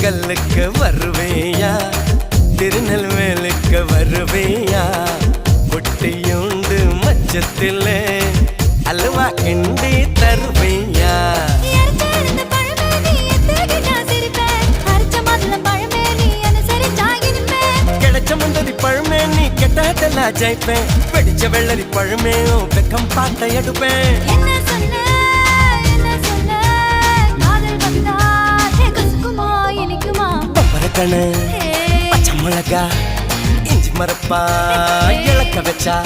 கல்லுக்கு வருவேயா திருநெல்வேலுக்கு வருவேயா பொட்டியுண்டு மச்சத்தில் அல்வா கிண்டி தருவேயா கிடைச்ச முந்தரி பழமே நீ கெட்டதெல்லாம் ஜெயிப்பேன் வெடிச்ச வெள்ளரி பழமே வெக்கம் பார்த்த எடுப்பேன் பப்பரக்கணு பச்சை மிளகா இஞ்சி மரப்பா இழக்க வச்சா